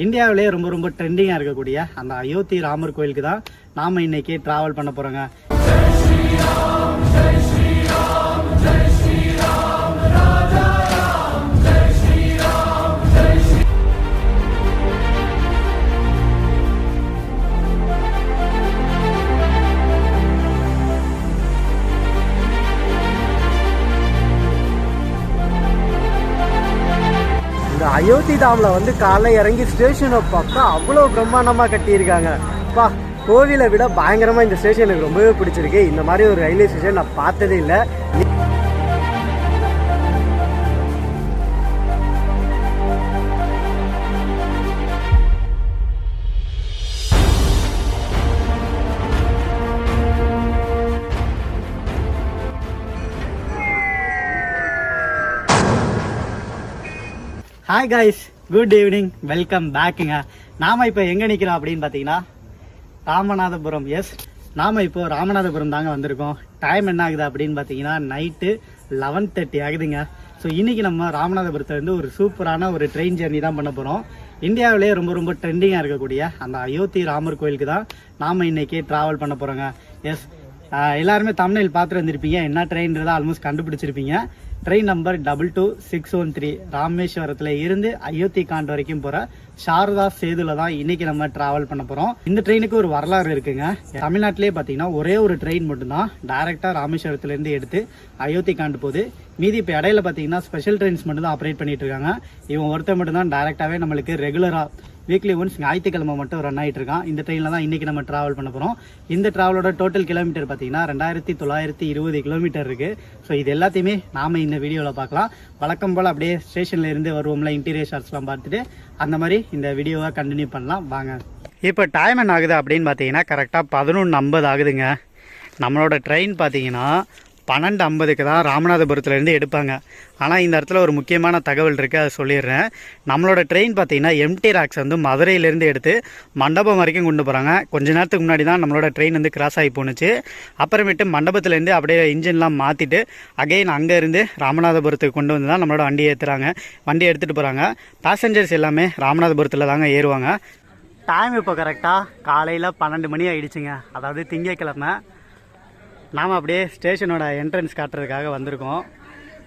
இந்தியாவிலே ரொம்ப ட்ரெண்டிங்காக இருக்கக்கூடிய அந்த அயோத்தி ராமர் கோயிலுக்கு தான் நாம் இன்னைக்கு ட்ராவல் பண்ண போகிறோங்க. அயோத்தி தாமில் வந்து காலைல இறங்கி ஸ்டேஷனை பார்த்தா அவ்வளோ பிரம்மாண்டமாக கட்டியிருக்காங்க. பா, கோவிலை விட பயங்கரமாக இந்த ஸ்டேஷன் எனக்கு ரொம்பவே பிடிச்சிருக்கு. இந்த மாதிரி ஒரு ரயில்வே ஸ்டேஷன் நான் பார்த்ததே இல்லை. Hi guys, good evening, welcome பேக்குங்க. நாம் இப்போ எங்கே நிற்கிறோம் அப்படின்னு பார்த்தீங்கன்னா ராமநாதபுரம். எஸ், நாம் இப்போ ராமநாதபுரம் தாங்க வந்திருக்கோம். டைம் என்ன ஆகுது அப்படின்னு பார்த்தீங்கன்னா நைட்டு 11:30 ஆகுதுங்க. ஸோ இன்றைக்கி நம்ம ராமநாதபுரத்துலேருந்து ஒரு சூப்பரான ஒரு ட்ரெயின் ஜெர்னி தான் பண்ண போகிறோம். இந்தியாவிலே ரொம்ப ட்ரெண்டிங்காக இருக்கக்கூடிய அந்த அயோத்தி ராமர் கோயிலுக்கு தான் நாம் இன்றைக்கி ட்ராவல் பண்ண போகிறோங்க. எஸ், எல்லாருமே தமிழில் பார்த்துட்டு வந்திருப்பீங்க. என்ன ட்ரெயின்றதை ஆல்மோஸ்ட் கண்டுபிடிச்சிருப்பீங்க. ட்ரெயின் நம்பர் 22613 ராமேஸ்வரத்தில் இருந்து அயோத்தி காண்ட் வரைக்கும் போகிற சாரதா சேதுல தான் இன்னைக்கு நம்ம டிராவல் பண்ண போகிறோம். இந்த ட்ரெயினுக்கு ஒரு வரலாறு இருக்குங்க. தமிழ்நாட்டிலே பார்த்தீங்கன்னா ஒரே ஒரு ட்ரெயின் மட்டும்தான் டைரெக்டாக ராமேஸ்வரத்துலேருந்து எடுத்து அயோத்தி காண்ட் போகுது. மீதி இப்போ இடையில பார்த்தீங்கன்னா ஸ்பெஷல் ட்ரெயின்ஸ் மட்டும் தான் ஆப்ரேட் பண்ணிட்டு இருக்காங்க. இவன் ஒருத்தர் மட்டும் தான் டைரெக்டாகவே நம்மளுக்கு ரெகுலராக வீக்லி ஒன்ஸ் ஞாயிற்றுக்கிழமை மட்டும் ரன் ஆகிட்டு இருக்கான். இந்த ட்ரெயினில் தான் இன்றைக்கி நம்ம ட்ராவல் பண்ண போகிறோம். இந்த ட்ராவலோட டோட்டல் கிலோமீட்டர் பார்த்தீங்கன்னா 2920 கிலோமீட்டர் இருக்குது. ஸோ இது எல்லாத்தையுமே நாம் இந்த வீடியோவில் பார்க்கலாம். வழக்கம் போல் அப்படியே ஸ்டேஷனில் இருந்து வருவோம்ல, இன்டீரியர் ஷாட்ஸ்லாம் பார்த்துட்டு அந்த மாதிரி இந்த வீடியோவை கண்டினியூ பண்ணலாம் வாங்க. இப்போ டைம் என்ன ஆகுது அப்படின்னு பார்த்தீங்கன்னா கரெக்டாக 11:50 ஆகுதுங்க. நம்மளோட ட்ரெயின் பார்த்தீங்கன்னா 12:50க்கு தான் ராமநாதபுரத்துலேருந்து எடுப்பாங்க. ஆனால் இந்த இடத்துல ஒரு முக்கியமான தகவல் இருக்குது, அதை சொல்லிடுறேன். நம்மளோட ட்ரெயின் பார்த்தீங்கன்னா எம்டி ராக்ஸ் வந்து மதுரையிலேருந்து எடுத்து மண்டபம் வரைக்கும் கொண்டு போகிறாங்க. கொஞ்ச நேரத்துக்கு முன்னாடி தான் நம்மளோட ட்ரெயின் வந்து கிராஸ் ஆகி போணுச்சு. அப்புறமேட்டு மண்டபத்துலேருந்து அப்படியே இன்ஜின்லாம் மாற்றிட்டு அகைன் அங்கேருந்து ராமநாதபுரத்துக்கு கொண்டு வந்து தான் நம்மளோட வண்டி எடுத்துகிட்டு போகிறாங்க. பேசஞ்சர்ஸ் எல்லாமே ராமநாதபுரத்தில் தாங்க ஏறுவாங்க. டைம் இப்போ கரெக்டாக காலையில் 12 மணி ஆகிடுச்சுங்க. அதாவது திங்கட்கிழமை. நாம் அப்படியே ஸ்டேஷனோட என்ட்ரன்ஸ் காட்டுறதுக்காக வந்திருக்கோம்.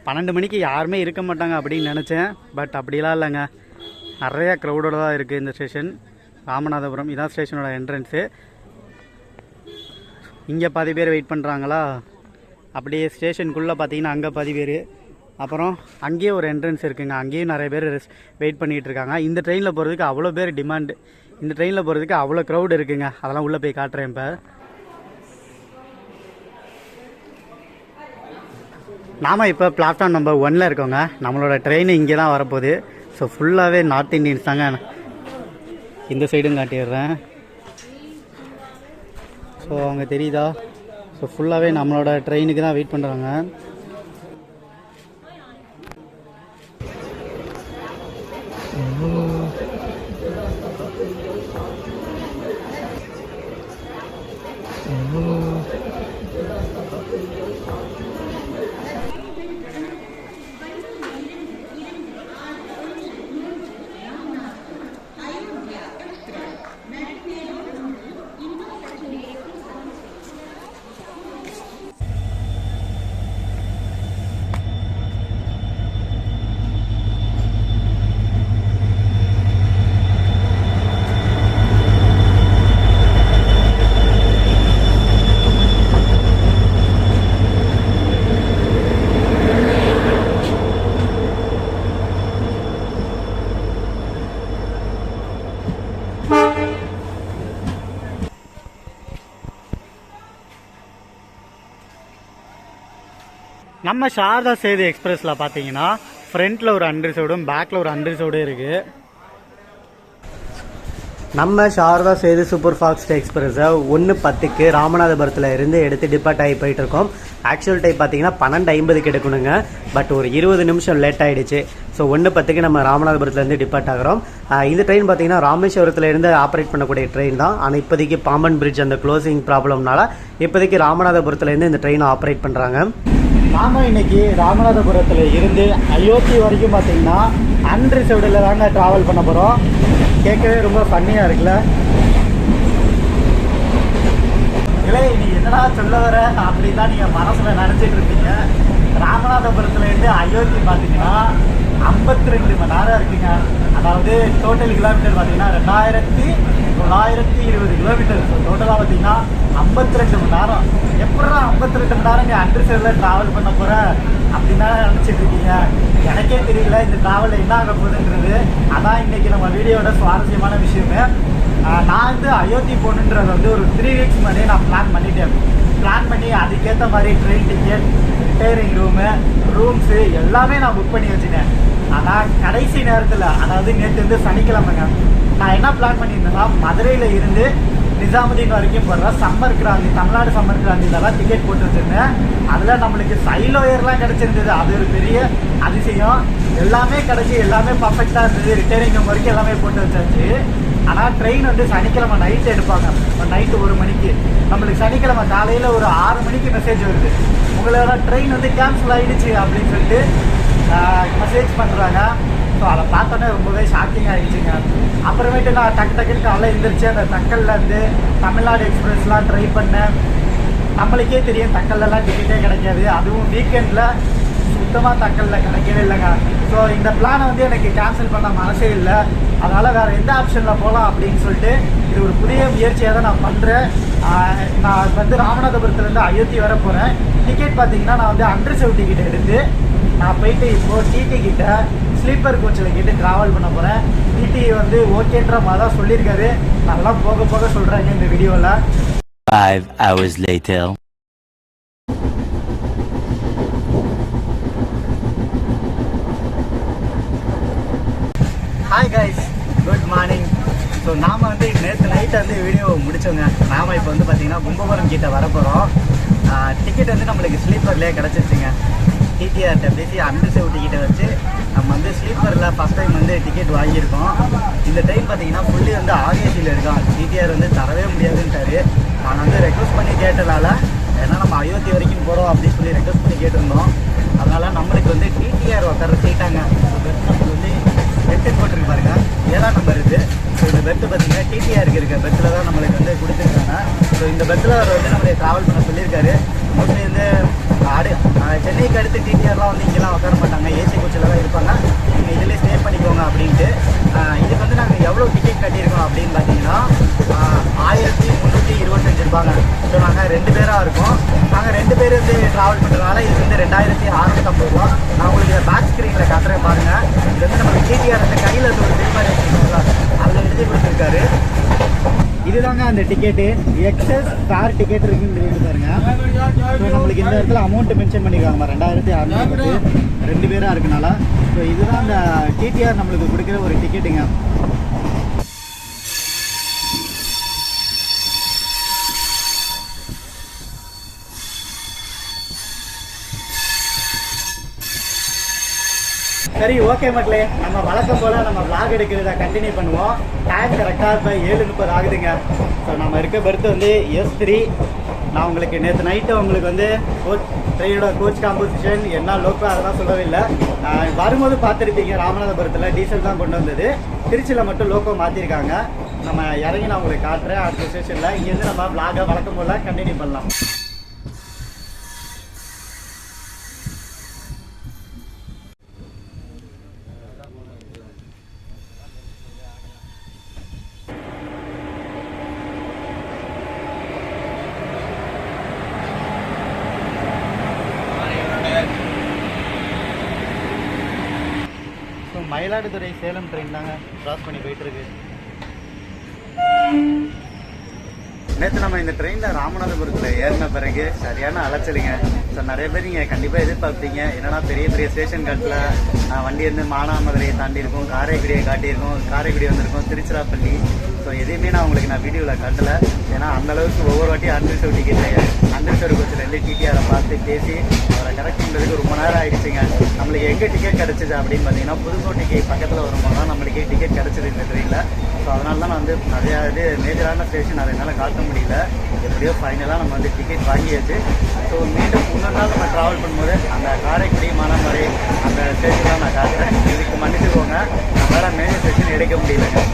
12 மணிக்கு யாருமே இருக்க மாட்டாங்க அப்படின்னு நினச்சேன். பட் அப்படிலாம் இல்லைங்க, நிறையா க்ரௌடோட தான் இருக்குது இந்த ஸ்டேஷன். ராமநாதபுரம் இதான் ஸ்டேஷனோட என்ட்ரன்ஸு. இங்கே பாதி பேர் வெயிட் பண்ணுறாங்களா, அப்படியே ஸ்டேஷனுக்குள்ளே பார்த்தீங்கன்னா அங்கே பாதி பேர். அப்புறம் அங்கேயே ஒரு என்ட்ரன்ஸ் இருக்குங்க, அங்கேயும் நிறைய பேர் வெயிட் பண்ணிகிட்டு இருக்காங்க. இந்த ட்ரெயினில் போகிறதுக்கு அவ்வளோ பேர் டிமாண்டு. இந்த ட்ரெயினில் போகிறதுக்கு அவ்வளோ க்ரௌட் இருக்குங்க. அதெல்லாம் உள்ளே போய் காட்டுறேன். இப்போ நாம் இப்போ பிளாட்ஃபார்ம் நம்பர் 1ல் இருக்கோங்க. நம்மளோட ட்ரெயின் இங்கே தான் வரப்போகுது. ஸோ ஃபுல்லாகவே நார்த் இண்டியன்ஸ் தாங்க. இந்த சைடும் காட்டிடுறேன். ஸோ அவங்க தெரியுதா? ஸோ ஃபுல்லாகவே நம்மளோட ட்ரெயினுக்கு தான் வெயிட் பண்ணுறாங்க. நம்ம சாரதா சேது எக்ஸ்பிரஸில் பார்த்தீங்கன்னா ஃப்ரண்ட்டில் ஒரு அண்டர்சோடும் பேக்கில் ஒரு அண்டர்சோடும் இருக்குது. நம்ம சாரதா சேது சூப்பர் ஃபாஸ்ட் எக்ஸ்பிரஸை 1:10க்கு ராமநாதபுரத்தில் இருந்து எடுத்து டிபார்ட் ஆகி போயிட்டுருக்கோம். ஆக்சுவல் டைம் பார்த்தீங்கன்னா 12:50க்கு எடுக்கணுங்க. பட் ஒரு 20 நிமிஷம் லேட் ஆகிடுச்சு. ஸோ 1:10க்கு நம்ம ராமநாதபுரத்துலேருந்து டிபார்ட் ஆகிறோம். இந்த ட்ரெயின் பார்த்தீங்கன்னா ராமேஸ்வரத்தில் இருந்து ஆப்ரேட் பண்ணக்கூடிய ட்ரெயின் தான். ஆனால் இப்போதைக்கு பாம்பன் பிரிட்ஜ் அந்த க்ளோசிங் ப்ராப்ளம்னால இப்போதைக்கு ராமநாதபுரத்துலேருந்து இந்த ட்ரெயினை ஆப்ரேட் பண்ணுறாங்க. நாம் இன்னைக்கு ராமநாதபுரத்தில் இருந்து அயோத்தி வரைக்கும் பார்த்தீங்கன்னா அன்ரிசர்வ்டில் தாங்க ட்ராவல் பண்ண போகிறோம். கேட்கவே ரொம்ப ஃபன்னியாக இருக்குல்ல. இல்லை நீ என்னடா சொல்ல வர அப்படின்னு தான் நீங்கள் மனசில் நினச்சிட்டு இருப்பீங்க. ராமநாதபுரத்துலேருந்து அயோத்தி பார்த்தீங்கன்னா 52 மணி நேரம் இருக்குங்க. அதாவது டோட்டல் கிலோமீட்டர் பார்த்தீங்கன்னா 2920 கிலோமீட்டர். ஸோ டோட்டலாக பார்த்தீங்கன்னா 52 மணி நேரம். எப்படா 52 மணி நேரம் நீ அண்டர்சைடில் ட்ராவல் பண்ண போகிற அப்படின்னு தான் நினச்சிட்டு இருக்கீங்க. எனக்கே தெரியல இந்த ட்ராவலில் என்ன ஆக போகுதுன்றது. அதான் இன்றைக்கி நம்ம வீடியோட சுவாரஸ்யமான விஷயமே. நான் வந்து அயோத்தி போகணுன்றது வந்து ஒரு 3 வீக்ஸ் முன்னாடியே நான் பிளான் பண்ணிட்டேன். பிளான் பண்ணி அதுக்கேற்ற மாதிரி ட்ரெயின் டிக்கெட், ரிட்டையரிங் ரூம்ஸு எல்லாமே நான் புக் பண்ணி வச்சுட்டேன். ஆனால் கடைசி நேரத்தில், அதாவது நேற்று வந்து சனிக்கிழமைங்க, நான் என்ன பிளான் பண்ணியிருந்தேன்னா மதுரையில் இருந்து நிஜாமுதீன் வரைக்கும் போடுற சம்மர் கிராந்தி, தமிழ்நாடு சம்மர் கிராந்திலலாம் டிக்கெட் போட்டு வச்சுருந்தேன். அதில் நம்மளுக்கு சைலோயர்லாம் கிடச்சிருந்தது. அது ஒரு பெரிய அதிசயம். எல்லாமே கிடச்சி எல்லாமே பர்ஃபெக்டாக இருந்தது. ரிட்டையரிங் ரூம் வரைக்கும் எல்லாமே போட்டு வச்சாச்சு. ஆனால் ட்ரெயின் வந்து சனிக்கிழமை நைட்டு எடுப்பாங்க. நைட்டு 1 மணிக்கு. நம்மளுக்கு சனிக்கிழமை காலையில் ஒரு 6 மணிக்கு மெசேஜ் வருது, உங்களோட ட்ரெயின் வந்து கேன்சல் ஆகிடுச்சு அப்படின்னு சொல்லிட்டு மெசேஜ் பண்ணுறாங்க. ஸோ அதை பார்த்தோன்னே ரொம்பவே ஷாக்கிங் ஆகிடுச்சுங்க. அப்புறமேட்டு நான் டக்குன்னு காலையில் எழுந்திரிச்சு அந்த தக்கல்லேருந்து தமிழ்நாடு எக்ஸ்பிரஸ்லாம் ட்ரை பண்ணேன். நம்மளுக்கே தெரியும் தக்கல்லாம் டிக்கெட்டே கிடைக்காது. அதுவும் வீக்கெண்டில் சுத்தமாக தக்கலில் கிடைக்கவே இல்லைங்க. ஸோ இந்த பிளானை வந்து எனக்கு கேன்சல் பண்ண மனசே இல்லை. அதனால் வேறு எந்த ஆப்ஷனில் போகலாம் அப்படின்னு சொல்லிட்டு இது ஒரு புதிய முயற்சியாக தான் நான் பண்ணுறேன். நான் வந்து ராமநாதபுரத்துலேருந்து அயோத்தி வர போகிறேன். டிக்கெட் பார்த்தீங்கன்னா நான் வந்து அண்டர்செவ் டிக்கெட் எடுத்து நான் போயிட்டு இப்போது டிடி கிட்ட ஸ்லீப்பர் கோச்சில் கேட்டு ட்ராவல் பண்ண போகிறேன். டிடி வந்து ஓகேன்ற மாதிரி தான் சொல்லியிருக்காரு. நல்லா போக சொல்கிறாங்க இந்த வீடியோவில். 5 hours later. Hi guys, good morning. So நாம் வந்து நேற்று நைட்டு வந்து வீடியோ முடிச்சோங்க. நாம் இப்போ வந்து பார்த்திங்கன்னா கும்பகோணம் கிட்ட வர போகிறோம். டிக்கெட் வந்து நம்மளுக்கு ஸ்லீப்பர்லேயே கிடச்சிருச்சுங்க. டிடிஆர்கிட்ட பேசி அண்டர்செவ் டிக்கெட்டை வச்சு நம்ம வந்து ஸ்லீப்பரில் ஃபஸ்ட் டைம் வந்து டிக்கெட் வாங்கியிருக்கோம். இந்த டைம் பார்த்திங்கன்னா ஃபுல்லி வந்து ஆர்ஏசியில் இருக்கோம். டிடிஆர் வந்து தரவே முடியாதுன்ட்டாரு. நான் வந்து ரெக்வஸ்ட் பண்ணி கேட்டதால், ஏன்னா நம்ம அயோத்தி வரைக்கும் போகிறோம் அப்படின்னு சொல்லி ரெக்வஸ்ட் பண்ணி கேட்டிருந்தோம். அதனால் நம்மளுக்கு வந்து டிடிஆர் உட்கார சீட்டாங்க. நம்மளுக்கு வந்து பெட்டு போட்டிருக்கு பாருங்க, 7ஆம் நம்பர் இருக்குது. ஸோ இந்த பெட்டு பார்த்தீங்கன்னா டிடிஆருக்கு இருக்க பெட்டில் தான் நம்மளுக்கு வந்து கொடுத்துருக்காங்க. ஸோ இந்த பெட்டில் அவர் வந்து நம்மளை ட்ராவல் பண்ண சொல்லியிருக்காரு. மோஸ்ட்லி வந்து சென்னைக்கு அடுத்து டிடிஆர்லாம் வந்து இங்கெல்லாம் உட்கார மாட்டாங்க, ஏசி கோச்சில் தான் இருப்பாங்க. நீங்கள் இதிலே ஸ்டே பண்ணிக்கோங்க அப்படின்ட்டு. இதுக்கு வந்து நாங்கள் எவ்வளோ டிக்கெட் கட்டியிருக்கோம் அப்படின்னு பார்த்தீங்கன்னா 1325 ரூபாங்க. ஸோ நாங்கள் 2 பேராக இருக்கோம். நாங்கள் 2 பேர் வந்து ட்ராவல் பண்ணுறதுனால இது வந்து 2650 ரூபா. நான் உங்களுக்கு பேக் ஸ்க்ரீனில் காட்டுறேன் பாருங்கள். இது வந்து நம்ம டிடிஆர் அந்த கையில் ஒரு திரும்ப வச்சுருக்கோங்களா, அதில் எழுதி கொடுத்துருக்காரு. இதுதாங்க அந்த டிக்கெட்டு. எக்ஸஸ் ஃபேர் டிக்கெட் இருக்குன்னு பாருங்க. ஸோ நம்மளுக்கு இந்த இடத்துல அமௌண்ட்டு மென்ஷன் பண்ணியிருக்காங்க 2650. 2 பேராக இருக்குனால. ஸோ இதுதான் அந்த டிடிஆர் நம்மளுக்கு கொடுக்குற ஒரு டிக்கெட்டுங்க. சரி, ஓகே மக்களே, நம்ம வழக்கம் போல் நம்ம விளாக் எடுக்கிறத கண்டினியூ பண்ணுவோம். டைம் கரெக்டாக இப்போ 7:30 ஆகுதுங்க. ஸோ நம்ம இருக்க பெர்த்து வந்து S3. நான் உங்களுக்கு நேற்று நைட்டு உங்களுக்கு வந்து ட்ரெயினோட கோச் காம்போசிஷன் என்ன லோக்கோ அதெல்லாம் சொல்லவே இல்லை. வரும்போது பார்த்துருப்பீங்க, ராமநாதபுரத்தில் டீசல் தான் கொண்டு வந்தது. திருச்சியில் மட்டும் லோக்கோ மாற்றிருக்காங்க. நம்ம இறங்கி நான் உங்களுக்கு காட்டுறேன் அடுத்த ஸ்டேஷனில். இங்கேருந்து நம்ம விளாகை வழக்கம் போல் கண்டினியூ பண்ணலாம். மயிலாடுதுறை சேலம் ட்ரெயின் தாங்க கிராஸ் பண்ணி போயிட்டுருக்கு. நேற்று நம்ம இந்த ட்ரெயினில் ராமநாதபுரத்தில் ஏறின பிறகு சரியான அலைச்சலுங்க. ஸோ நிறைய பேர் நீங்கள் கண்டிப்பாக எதிர்பார்ப்பீங்க, என்னன்னா பெரிய பெரிய ஸ்டேஷன் கட்டில் வண்டி வந்து மானாமதுரையை தாண்டி இருக்கும், காரைக்குடியை காட்டியிருக்கோம், காரைக்குடி வந்திருக்கோம், திருச்சிராப்பள்ளி. ஸோ எதையுமே நான் உங்களுக்கு நான் வீடியோவில் காட்டலை. ஏன்னா அந்தளவுக்கு ஒவ்வொரு வாட்டியும் அண்டர்செவ் டிக்கெட் அண்டர்செவ் கோச்சிலேருந்து டிடிஆரை பார்த்து பேசி அவரை கரெக்ட் பண்ணுறதுக்கு ரொம்ப நேரம் ஆகிடுச்சிங்க. நம்மளுக்கு எங்கே டிக்கெட் கிடச்சிது அப்படின்னு பார்த்தீங்கன்னா புதுக்கோட்டைக்கு பக்கத்தில் வரும்போது தான் நம்மளுக்கு டிக்கெட் கிடச்சிது இந்த ட்ரெயினில். ஸோ அதனால தான் நான் வந்து நிறையா மேஜரான ஸ்டேஷன் அதை என்னால் காட்ட முடியல. எப்படியோ ஃபைனலாக நம்ம வந்து டிக்கெட் வாங்கியாச்சு. ஸோ மீண்டும் இன்னொரு நாள் நம்ம ட்ராவல் பண்ணும்போது அந்த காரைக்குடி மணமறை அந்த ஸ்டேஷன்லாம் நான் காட்டுறேன். இதுக்கு மன்னிச்சுக்கோங்க, நம்மளால் மெயின் ஸ்டேஷன் எடுக்க முடியலங்க.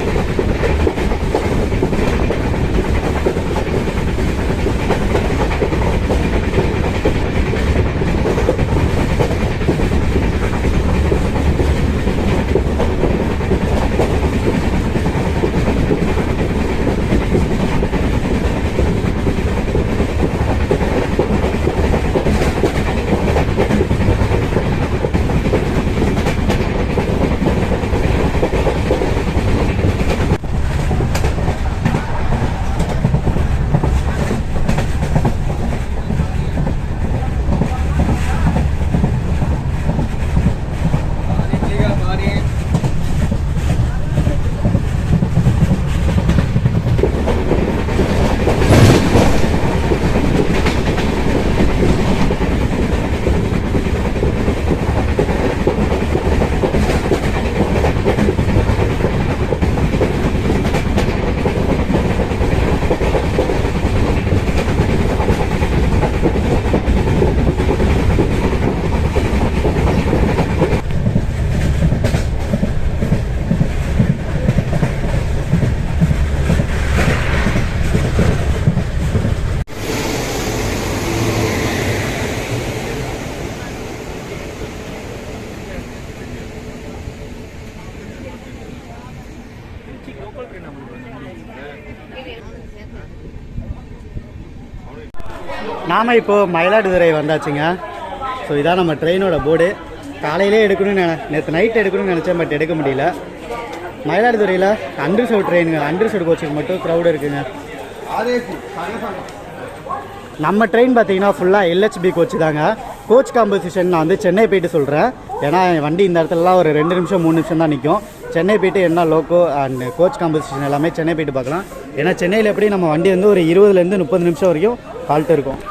நாம் இப்போது மயிலாடுதுறை வந்தாச்சுங்க. ஸோ இதான் நம்ம ட்ரெயினோட போர்டு. காலையிலே எடுக்கணும்னு நேற்று நைட் எடுக்கணும்னு நினச்சேன், பட் எடுக்க முடியல. மயிலாடுதுறையில் அண்டர்சவுட் ட்ரெயினுங்க, அண்டர்சவுட் கோச்சுக்கு மட்டும் க்ரௌடு இருக்குங்க. நம்ம ட்ரெயின் பார்த்தீங்கன்னா ஃபுல்லாக எல்ஹெச்பி கோச்சு தாங்க. கோச் காம்போசிஷன் நான் வந்து சென்னை போயிட்டு சொல்கிறேன், ஏன்னா வண்டி இந்த இடத்துலலாம் ஒரு 2 நிமிஷம் 3 நிமிஷம் தான் நிற்கும். சென்னை போயிட்டு என்ன லோக்கோ அண்ட் கோச் காம்போசிஷன் எல்லாமே சென்னை போயிட்டு பார்க்கலாம். ஏன்னா சென்னையில் எப்படி நம்ம வண்டி வந்து ஒரு 20லேருந்து 30 நிமிஷம் வரைக்கும் ஃபால்ட்டு இருக்கும்.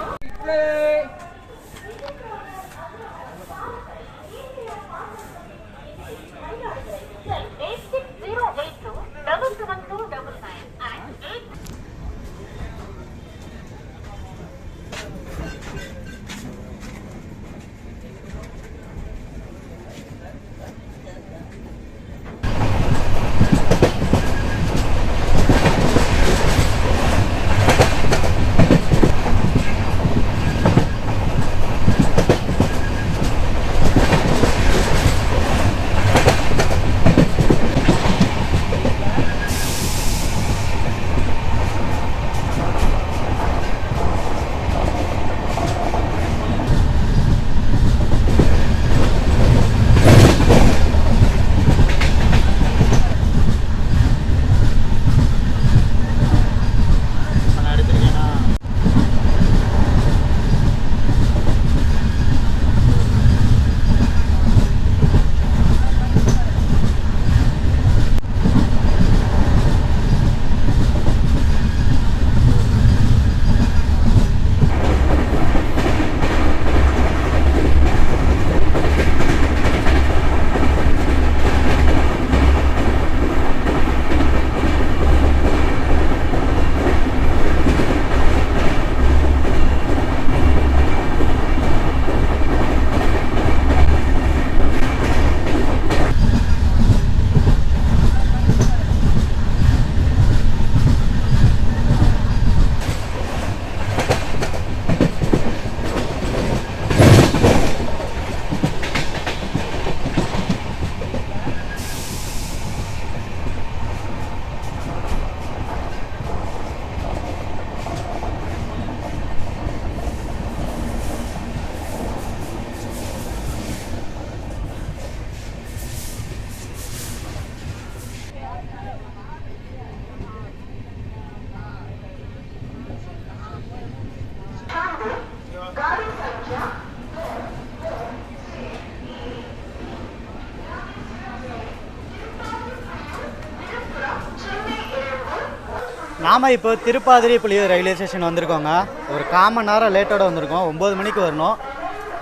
நாம் இப்போ திருப்பாதிரி புலியூர் ரயில்வே ஸ்டேஷன் வந்திருக்கோங்க. ஒரு 1/4 மணி நேரம் லேட்டோட வந்திருக்கோம். 9 மணிக்கு வரணும்.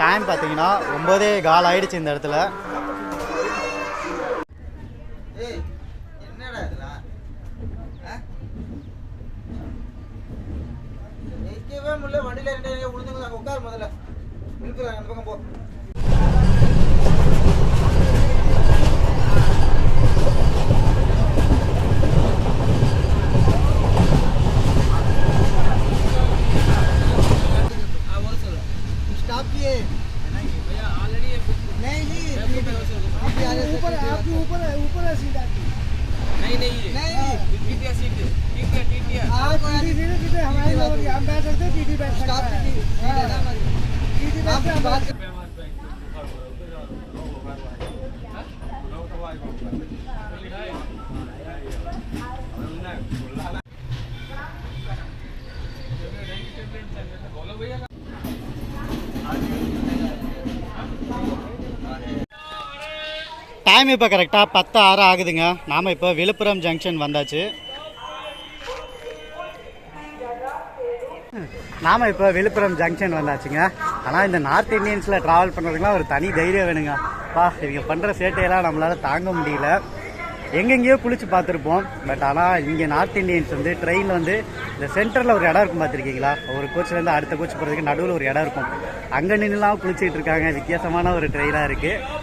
டைம் பார்த்தீங்கன்னா 9:15 ஆயிடுச்சு இந்த இடத்துல. டைம் இப்போ கரெக்டாக 10:06 ஆகுதுங்க. நாம் இப்போ விழுப்புரம் ஜங்ஷன் வந்தாச்சு. நாம் இப்போ விழுப்புரம் ஜங்ஷன் வந்தாச்சுங்க. ஆனால் இந்த நார்த் இந்தியன்ஸில் ட்ராவல் பண்ணுறதுக்குலாம் ஒரு தனி தைரியம் வேணுங்க. இவங்க பண்ணுற சேட்டையெல்லாம் நம்மளால் தாங்க முடியல. எங்கெங்கேயோ குளிச்சு பார்த்துருப்போம். பட் ஆனால் இங்கே நார்த் இந்தியன்ஸ் வந்து ட்ரெயினில் வந்து இந்த சென்டரில் ஒரு இடம் இருக்கும், பார்த்துருக்கீங்களா? ஒரு கோச்சிலேருந்து அடுத்த கோச் போகிறதுக்கு நடுவில் ஒரு இடம் இருக்கும். அங்கே நின்றுலாம் குளிச்சுட்டு இருக்காங்க. வித்தியாசமான ஒரு ட்ரெயினாக இருக்குது.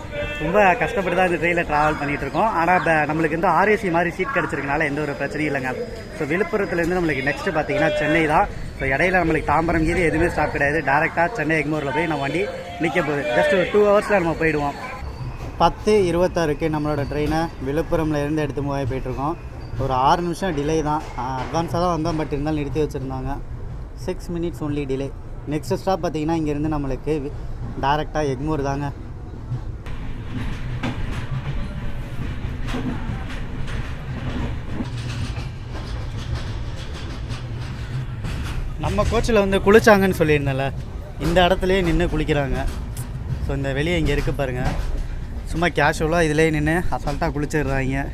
ரொம்ப கஷ்டப்பட்டு தான் இந்த ட்ரெயினில் ட்ராவல் பண்ணிகிட்டு இருக்கோம். ஆனால் நம்மளுக்கு வந்து ஆர்ஏசி மாதிரி சீட் கிடச்சிருக்கனால எந்த ஒரு பிரச்சனையும் இல்லைங்க. ஸோ விழுப்புரத்துலேருந்து நம்மளுக்கு நெக்ஸ்ட்டு பார்த்தீங்கன்னா சென்னை தான். ஸோ இடையில நம்மளுக்கு தாம்பரம் கீது எதுவுமே ஸ்டாப் கிடையாது. டேரெக்டாக சென்னை எக்மோரில் போய் நம்ம வண்டி நிற்க போகுது. ஜஸ்ட் ஒரு 2 ஹவர்ஸில் நம்ம போயிடுவோம். 10:26 நம்மளோட ட்ரெயினை விழுப்புரமில் இருந்து எடுத்து மூவ் ஆகி போயிட்டுருக்கோம். ஒரு 6 நிமிஷம் டிலே தான். அட்வான்ஸாக தான் வந்தோம், பட் இருந்தாலும் நிறுத்தி வச்சுருந்தாங்க. 6 minutes only delay. Next stop பார்த்தீங்கன்னா இங்கேருந்து நம்மளுக்கு டேரெக்டாக எக்மோர் தாங்க. நம்ம கோச்சில் வந்து குளிச்சாங்கன்னு சொல்லியிருந்தேன்ல, இந்த இடத்துலையே நின்று குளிக்கிறாங்க. ஸோ இந்த வெளியே இங்கே இருக்குது பாருங்கள். சும்மா கேஷுவலாக இதிலே நின்று அசால்ட்டாக குளிச்சிடுறாங்க.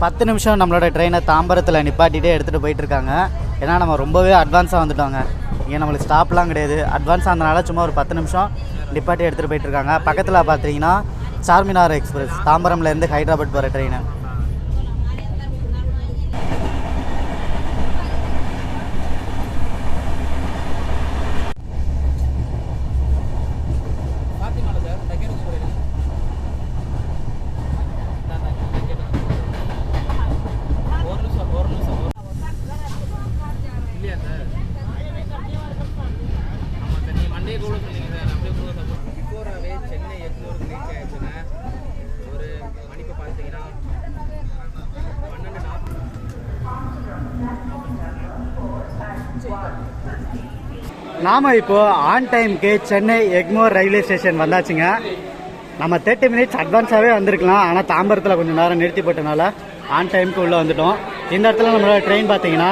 10 நிமிஷம் நம்மளோட ட்ரெயினை தாம்பரத்தில் நிப்பாட்டிகிட்டே எடுத்துகிட்டு போயிட்டுருக்காங்க. ஏன்னா நம்ம ரொம்பவே அட்வான்ஸாக வந்துட்டோங்க. இங்கே நம்மளுக்கு ஸ்டாப்லாம் கிடையாது. அட்வான்ஸாக இருந்தனால சும்மா ஒரு 10 நிமிஷம் நிப்பாட்டி எடுத்துகிட்டு போயிட்டுருக்காங்க. பக்கத்தில் பார்த்தீங்கன்னா சார்மினார் எக்ஸ்பிரஸ் தாம்பரம்லேருந்து ஹைதராபாத் போகிற ட்ரெயின். சென்னை எக்மோர் ரீச் ஆயிடுச்சுன்னா ஒரு மணிக்கு பார்த்தீங்கன்னா 12:40. நாம் இப்போது ஆன் டைமுக்கு சென்னை எக்மோர் ரயில்வே ஸ்டேஷன் வந்தாச்சுங்க. நம்ம 30 மினிட்ஸ் அட்வான்ஸாகவே வந்திருக்கலாம். ஆனால் தாம்பரத்தில் கொஞ்சம் நேரம் நிறுத்தி போட்டனால ஆன் டைமுக்கு உள்ளே வந்துட்டோம். இந்த இடத்துல நம்மளோட ட்ரெயின் பார்த்தீங்கன்னா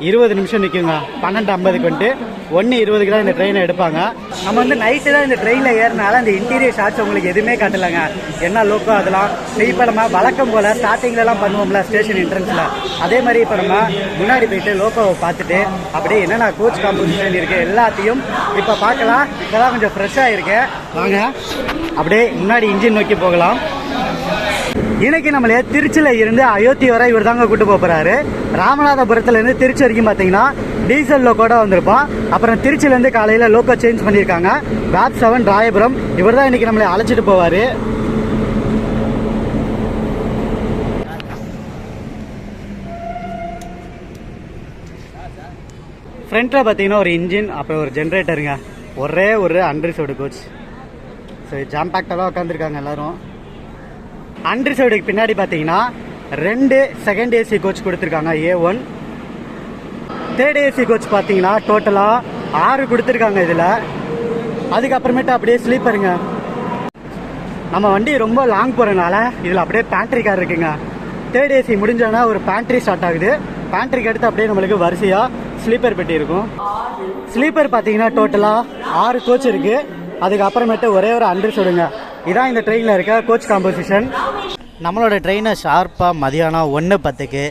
20 நிமிஷம் நிற்குங்க. 12:50க்கு வந்துட்டு 1:20க்கு தான் இந்த ட்ரெயினை எடுப்பாங்க. நம்ம வந்து நைட்டு தான் இந்த ட்ரெயினில் ஏறினால இந்த இன்டீரியர் ஷாட்ஸ் உங்களுக்கு எதுவுமே காட்டலைங்க. என்ன லோக்கோ அதெல்லாம் இப்போ நம்ம வழக்கம் போல் ஸ்டார்டிங்லலாம் பண்ணுவோம்ல ஸ்டேஷன் என்ட்ரன்ஸில், அதே மாதிரி இப்போ நம்ம முன்னாடி போயிட்டு லோக்கோவை பார்த்துட்டு அப்படியே என்னென்ன கோச் காம்போசிஷன் இருக்குது எல்லாத்தையும் இப்போ பார்க்கலாம். இதெல்லாம் கொஞ்சம் ஃப்ரெஷ்ஷாக இருக்கு. வாங்க அப்படியே முன்னாடி இன்ஜின் நோக்கி போகலாம். இன்னைக்கு நம்மளே திருச்சியில் இருந்து அயோத்தியா வரை இவர் தாங்க கூட்டு போகிறாரு. ராமநாதபுரத்துலேருந்து திருச்சி வரைக்கும் பார்த்தீங்கன்னா டீசல் லோக்கோட வந்திருப்போம். அப்புறம் திருச்சியிலேருந்து காலையில் லோக்கோ சேஞ்ச் பண்ணியிருக்காங்க. வேப் 7 ராயபுரம். இவர் தான் இன்னைக்கு நம்மளை அழைச்சிட்டு போவார். ஃப்ரண்ட்டில் பார்த்தீங்கன்னா ஒரு இன்ஜின், அப்புறம் ஒரு ஜென்ரேட்டருங்க. ஒரே ஒரு அன்ரிசர்வ்டு கோச். ஸோ ஜாம் பேக்டாக தான் உட்காந்துருக்காங்க எல்லோரும். அன்ரிசர்வ்டுக்கு பின்னாடி பார்த்தீங்கன்னா 2 செகண்ட் ஏசி கோச் கொடுத்துருக்காங்க. A1 தேர்ட் ஏசி கோச் பார்த்தீங்கன்னா டோட்டலாக 6 கொடுத்துருக்காங்க இதில். அதுக்கப்புறமேட்டு அப்படியே ஸ்லீப்பருங்க. நம்ம வண்டி ரொம்ப லாங் போகிறனால இதில் அப்படியே பேண்ட்ரி கார் இருக்குங்க. தேர்ட் ஏசி முடிஞ்சோன்னா ஒரு பேண்ட்ரி ஸ்டார்ட் ஆகுது. பேண்ட்ரிக்கு அடுத்து அப்படியே நம்மளுக்கு வரிசையாக ஸ்லீப்பர் பெட்டி இருக்கும். ஸ்லீப்பர் பார்த்தீங்கன்னா டோட்டலாக 6 கோச் இருக்குது. அதுக்கப்புறமேட்டு ஒரே ஒரு அன்ரிசர்வ்டுங்க. இதான் இந்த ட்ரெயினில் இருக்க கோச் காம்போசிஷன். நம்மளோட ட்ரெயினை ஷார்ப்பாக மதியானம் 1:10க்கு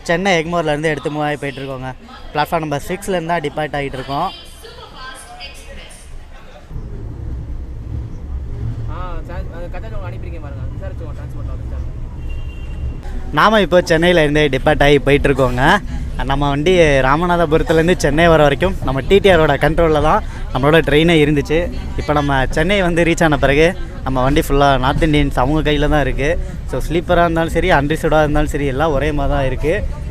சென்னை எக்மோர்லேருந்து எடுத்து மூவ் ஆகி போயிட்டுருக்கோங்க. பிளாட்ஃபார்ம் நம்பர் 6லேருந்து தான் டிபார்ட் ஆகிட்டு இருக்கோம். நாம் இப்போ சென்னையிலேருந்து டிபார்ட் ஆகி போயிட்டுருக்கோங்க. நம்ம வண்டி ராமநாதபுரத்துலேருந்து சென்னை வர வரைக்கும் நம்ம டிடிஆரோட கண்ட்ரோலில் தான் நம்மளோட ட்ரெயினே இருந்துச்சு. இப்போ நம்ம சென்னை வந்து ரீச் ஆன பிறகு நம்ம வண்டி ஃபுல்லாக நார்த் இண்டியன்ஸ் அவங்க கையில் தான் இருக்குது. ஸோ ஸ்லீப்பராக இருந்தாலும் சரி, அன்ரிசர்வ்டாக இருந்தாலும் சரி, எல்லாம் ஒரே மாதிரி தான் இருக்குது.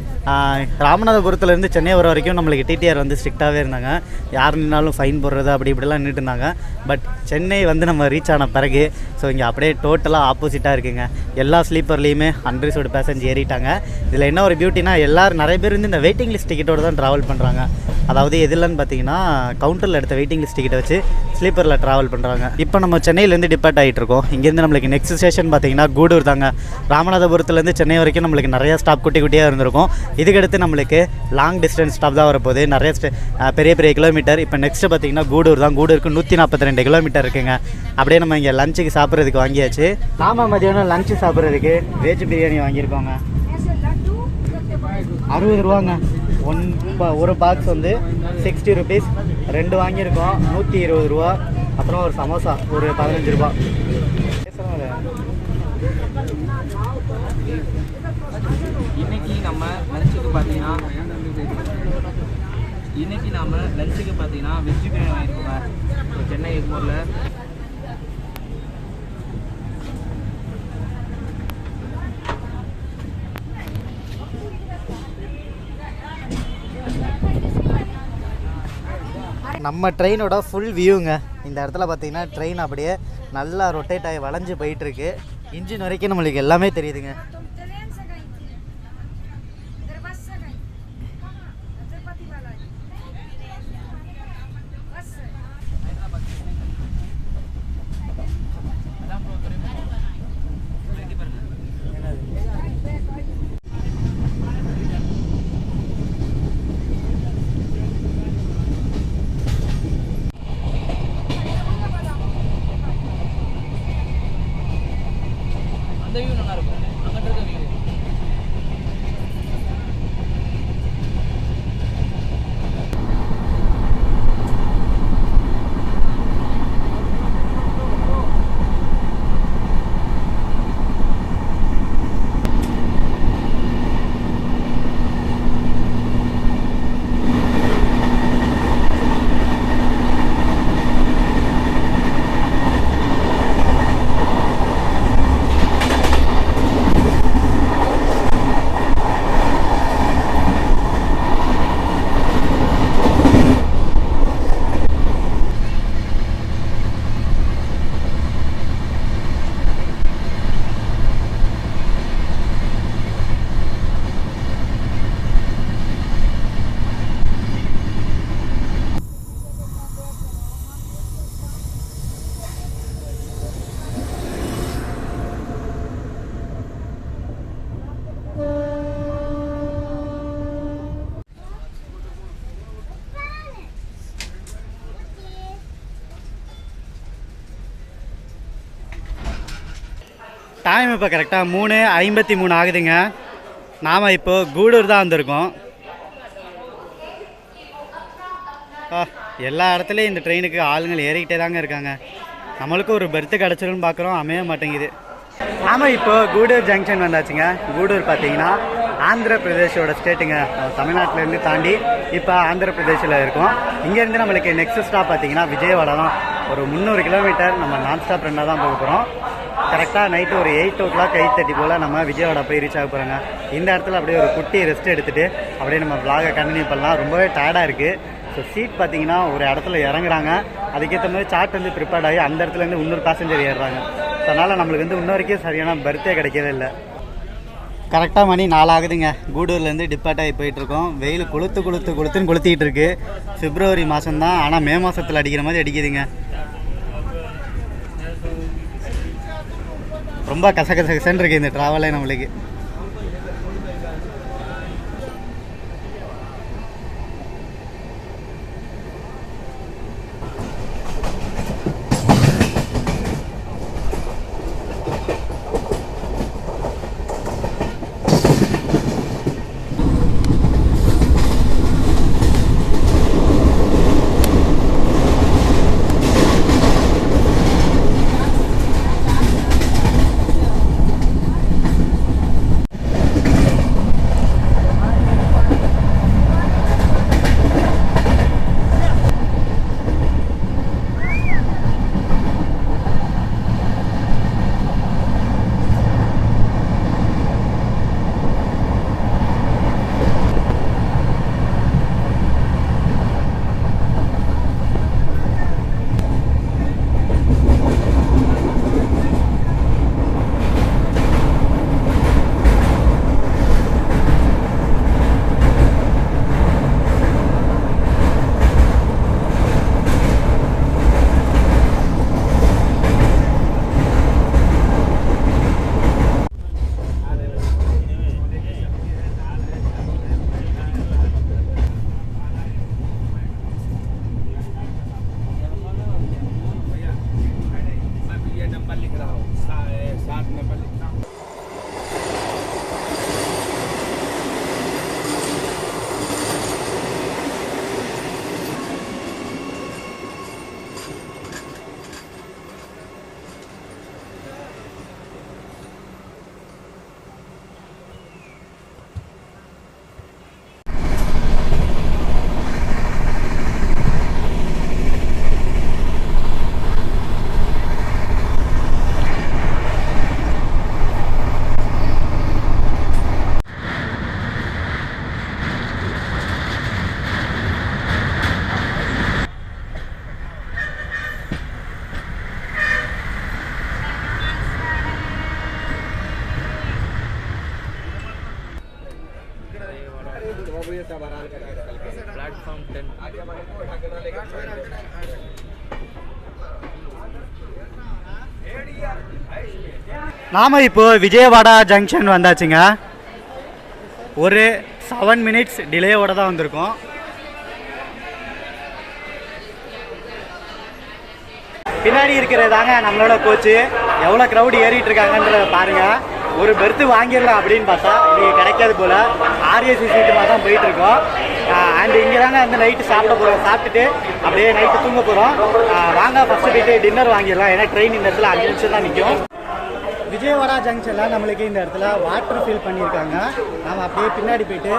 ராமநாதபுரத்துலேருந்து சென்னை வர வரைக்கும் நம்மளுக்கு டிடிஆர் வந்து ஸ்ட்ரிக்டாகவே இருந்தாங்க. யார் நின்னாலும் ஃபைன் போடுறது அப்படி இப்படிலாம் நின்றுட்டு இருந்தாங்க. பட் சென்னை வந்து நம்ம ரீச் ஆன பிறகு ஸோ இங்கே அப்படியே டோட்டலாக ஆப்போசிட்டாக இருக்குங்க. எல்லா ஸ்லீப்பர்லேயுமே அன்ரிசர்வ்டு பேசஞ்சர் ஏறிட்டாங்க. இதில் என்ன ஒரு பியூட்டினா நிறைய பேர் வந்து இந்த வெயிட்டிங் லிஸ்ட் டிக்கெட்டோடு தான் ட்ராவல் பண்ணுறாங்க. அதாவது எதுலன்னு பார்த்தீங்கன்னா கவுண்டரில் எடுத்த வெயிட்டிங் லிஸ்ட் டிக்கெட்டை வச்சு ஸ்லீப்பரில் ட்ராவல் பண்ணுறாங்க. இப்போ நம்ம சென்னையிலேருந்து டிபார்ட் ஆகிட்டு இருக்கோம். இங்கேருந்து நம்மளுக்கு நெக்ஸ்ட் ஸ்டேஷன் பார்த்தீங்கன்னா கூடூர் தாங்க. ராமநாதபுரத்துலேருந்து சென்னை வரைக்கும் நம்மளுக்கு நிறையா ஸ்டாப் குட்டியாக இருந்திருக்கும். இதுக்கடுத்து நம்மளுக்கு லாங் டிஸ்டன்ஸ் ஸ்டாப் தான் வரப்போகுது. நிறைய பெரிய பெரிய கிலோமீட்டர். இப்போ நெக்ஸ்ட்டு பார்த்தீங்கன்னா கூடூர் தான். கூடூருக்கு 142 கிலோமீட்டர் இருக்குங்க. அப்படியே நம்ம இங்கே லஞ்சுக்கு சாப்பிட்றதுக்கு வாங்கியாச்சு. நாம மதியானம் லஞ்சு சாப்பிட்றதுக்கு வெஜ் பிரியாணி வாங்கியிருக்கோங்க. 60 ரூபாங்க. ஒரு பாக்ஸ் வந்து 60 ருபீஸ். 2 வாங்கியிருக்கோம், 120 ரூபா. அப்புறம் ஒரு சமோசா ஒரு 15 ரூபா. இன்னைக்கு நம்ம லஞ்சுக்கு பார்த்தீங்கன்னா வெஜ் பிரியாணி வாங்கியிருக்கோங்க சென்னை எக்மோரில். நம்ம ட்ரெயினோட ஃபுல் வியூங்க. இந்த இடத்துல பார்த்தீங்கன்னா ட்ரெயின் அப்படியே நல்லா ரொட்டேட் ஆகி வளைஞ்சு போயிட்டுருக்கு. இன்ஜின் வரைக்கும் நம்மளுக்கு எல்லாமே தெரியுதுங்க. அந்த வியூ நல்லா இருக்கும். அங்கிட்டு இருக்க வியூ டைம் இப்போ கரெக்டாக 3:53 ஆகுதுங்க. நாம் இப்போ கூடூர் தான் வந்திருக்கோம். எல்லா இடத்துலையும் இந்த ட்ரெயினுக்கு ஆளுங்கள் ஏறிக்கிட்டே தாங்க இருக்காங்க. நம்மளுக்கு ஒரு பெர்த்து கிடச்சிருன்னு பார்க்குறோம், அமைய மாட்டேங்குது. ஆமாம், இப்போ கூடூர் ஜங்ஷன் வந்தாச்சுங்க. கூடூர் பார்த்தீங்கன்னா ஆந்திர பிரதேஷோட ஸ்டேட்டுங்க. தமிழ்நாட்டிலேருந்து தாண்டி இப்போ ஆந்திர பிரதேஷில் இருக்கோம். இங்கேருந்து நம்மளுக்கு நெக்ஸ்ட் ஸ்டாப் பார்த்தீங்கன்னா விஜயவாடா தான். ஒரு 300 கிலோமீட்டர் நம்ம நான் ஸ்டாப் ரெண்டாக தான் போக போகிறோம். கரெக்டாக நைட்டு ஒரு 8 o'clock 8:30 போல் நம்ம விஜயவாடா போய் ரீச் ஆக போகிறோங்க. இந்த இடத்துல அப்படியே ஒரு குட்டி ரெஸ்ட் எடுத்துகிட்டு அப்படியே நம்ம vlog கண்டினியூ பண்ணலாம். ரொம்பவே டயர்டாக இருக்குது. ஸோ சீட் பார்த்தீங்கன்னா ஒரு இடத்துல இறங்குறாங்க, அதுக்கேற்ற மாதிரி சார்ட் வந்து ப்ரிப்பேர்ட் ஆகி அந்த இடத்துலேருந்து இன்னொரு பேசஞ்சர் ஏறுறாங்க. ஸோ அதனால் நம்மளுக்கு வந்து இன்ன வரைக்கும் சரியான பெர்த்தே கிடைக்கவே இல்லை. கரெக்டாக மணி 4 ஆகுதுங்க. கூடூர்லேருந்து டிப்பார்ட் ஆகி போயிட்டுருக்கோம். வெயில் கொளுத்துன்னு கொளுத்திக்கிட்டு இருக்கு. பிப்ரவரி மாதம் தான், ஆனால் மே மாதத்தில் அடிக்கிற மாதிரி அடிக்குதுங்க. ரொம்ப கசகசன்னு இருக்குது இந்த ட்ராவலே நம்மளுக்கு. प्लेटफॉर्म 10 நாம இப்போ விஜயவாடா ஜங்ஷன் வந்தாச்சுங்க. ஒரு 7 minutes டிலேயோட தான் வந்திருக்கோம். பின்னாடி இருக்கிறதாங்க நம்மளோட கோச்சு. எவ்வளோ க்ரௌட் ஏறிட்டு இருக்காங்கன்றத பாருங்க. ஒரு பெர்த்து வாங்கிடலாம் அப்படின்னு பார்த்தா இன்னைக்கு கிடைக்காது போல். ஆர்ஏசி சீட்டு மாதிரி தான் போயிட்டுருக்கோம். அண்ட் இங்கே தாங்க வந்து நைட்டு சாப்பிட போகிறோம். சாப்பிட்டுட்டு அப்படியே நைட்டு தூங்க போகிறோம். வாங்க ஃபஸ்ட்டு போய்ட்டு டின்னர் வாங்கிடலாம். ஏன்னா ட்ரெயின் இந்த இடத்துல 5 நிமிஷம் தான் நிற்கும். விஜயவாடா ஜங்ஷனில் நம்மளுக்கு இந்த இடத்துல வாட்டர் ஃபில் பண்ணியிருக்காங்க. நம்ம அப்படியே பின்னாடி போயிட்டு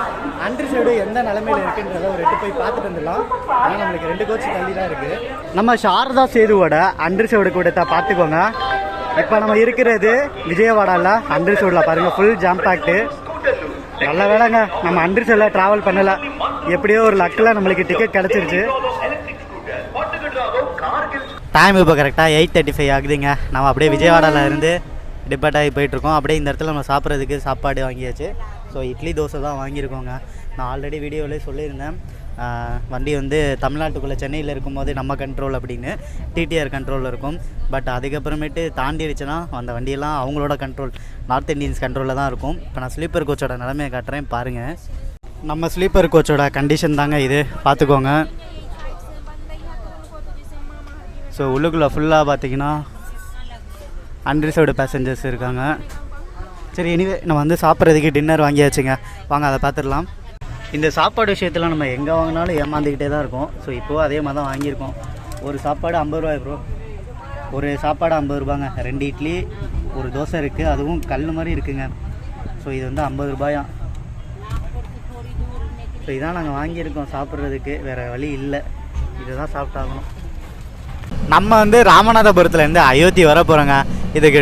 அண்டர் சைடு எந்த நிலமையில் இருக்குன்றத ஒரு எட்டு போய் பார்த்துட்டு வந்துடலாம். ஆனால் நம்மளுக்கு 2 கோச்சு தள்ளி தான் இருக்குது. நம்ம சாரதா சேதுவோட அண்டர் சைடு கூட பார்த்துக்கோங்க. இப்போ நம்ம இருக்கிறது விஜயவாடாவில் அண்டர் சைடில் பாருங்கள், ஃபுல் ஜாம் பேக்டு. நல்ல வேலைங்க நம்ம அண்டர் சைடில் ட்ராவல் பண்ணலை. எப்படியோ ஒரு லக்கில் நம்மளுக்கு டிக்கெட் கிடச்சிருச்சு. டைம் இப்போ கரெக்டாக 8:35 ஆகுதுங்க. நம்ம அப்படியே விஜயவாடாவில் இருந்து டிபார்ட் ஆகி போயிட்டுருக்கோம். அப்படியே இந்த இடத்துல நம்ம சாப்பிட்றதுக்கு சாப்பாடு வாங்கியாச்சு. ஸோ இட்லி தோசை தான் வாங்கியிருக்கோங்க. நான் ஆல்ரெடி வீடியோவிலே சொல்லியிருந்தேன், வண்டி வந்து தமிழ்நாட்டுக்குள்ளே சென்னையில் இருக்கும்போது நம்ம கண்ட்ரோல் அப்படின்னு டிடிஆர் கண்ட்ரோலில் இருக்கும். பட் அதுக்கப்புறமேட்டு தாண்டிடுச்சுன்னா அந்த வண்டியெல்லாம் அவங்களோட கண்ட்ரோல், நார்த் இந்தியன்ஸ் கண்ட்ரோலில் தான் இருக்கும். இப்போ நான் ஸ்லீப்பர் கோச்சோட நிலைமையை காட்டுறேன் பாருங்கள். நம்ம ஸ்லீப்பர் கோச்சோட கண்டிஷன் தாங்க இது, பார்த்துக்கோங்க. ஸோ உள்ளுக்குள்ளே ஃபுல்லாக பார்த்தீங்கன்னா அன்ரிசர்வ்டு பேசஞ்சர்ஸ் இருக்காங்க. சரி, எனிவே நம்ம வந்து சாப்பிட்றதுக்கு டின்னர் வாங்கியாச்சுங்க. வாங்க அதை பார்த்துடலாம். இந்த சாப்பாடு விஷயத்தில் நம்ம எங்கே வாங்கினாலும் ஏமாந்துக்கிட்டே தான் இருக்கோம். ஸோ இப்போது அதே மாதிரி தான் வாங்கியிருக்கோம். ஒரு சாப்பாடு 50 ரூபாய் ப்ரோ. ஒரு சாப்பாடு 50 ரூபாங்க. 2 இட்லி, ஒரு தோசை இருக்குது, அதுவும் கல் மாதிரி இருக்குங்க. ஸோ இது வந்து 50 ரூபாயாம். ஸோ இதான் நாங்கள் வாங்கியிருக்கோம் சாப்பிட்றதுக்கு, வேறு வழி இல்லை, இதை தான் சாப்பிட்டாகணும். நம்ம வந்து ராமநாதபுரத்துலேருந்து அயோத்தி வர போகிறோங்க. இதுக்கு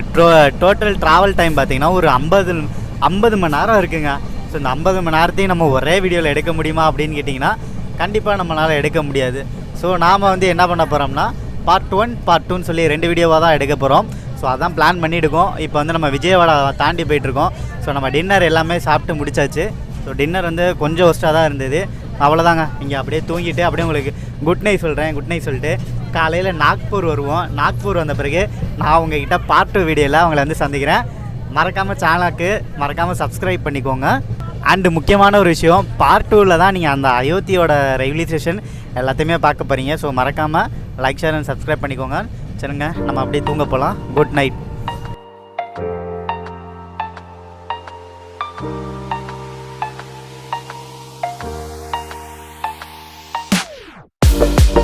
டோட்டல் ட்ராவல் டைம் பார்த்திங்கன்னா ஒரு 50 மணி நேரம் இருக்குங்க. ஸோ இந்த 50 மணி நேரத்தையும் நம்ம ஒரே வீடியோவில் எடுக்க முடியுமா அப்படின்னு கேட்டிங்கன்னா கண்டிப்பாக நம்மளால் எடுக்க முடியாது. ஸோ நாம் வந்து என்ன பண்ண போகிறோம்னா பார்ட் 1 பார்ட் 2ன்னு சொல்லி 2 வீடியோவாக தான் எடுக்க போகிறோம். ஸோ அதான் பிளான் பண்ணிவிடுக்கோம். இப்போ வந்து நம்ம விஜயவாடா தாண்டி போயிட்டுருக்கோம். ஸோ நம்ம டின்னர் எல்லாமே சாப்பிட்டு முடிச்சாச்சு. ஸோ டின்னர் வந்து கொஞ்சம் ஒஸ்ட்டாக தான் இருந்தது. அவ்வளோதாங்க. இங்கே அப்படியே தூங்கிட்டு அப்படியே உங்களுக்கு குட் நைட் சொல்கிறேன். குட் நைட் சொல்லிட்டு காலையில் நாக்பூர் வருவோம். நாக்பூர் வந்த பிறகு நான் உங்ககிட்ட பார்ட் 2 வீடியோவில் அவங்கள வந்து சந்திக்கிறேன். மறக்காமல் சேனலுக்கு மறக்காமல் சப்ஸ்கிரைப் பண்ணிக்கோங்க. அண்டு முக்கியமான ஒரு விஷயம், பார்ட் 2வில் தான் நீங்கள் அந்த அயோத்தியோட ரயில்வே ஸ்டேஷன் எல்லாத்தையுமே பார்க்க போகிறீங்க. ஸோ மறக்காமல் லைக், ஷேர் அண்ட் சப்ஸ்கிரைப் பண்ணிக்கோங்க. சரிங்க, நம்ம அப்படியே தூங்க போகலாம். Good night.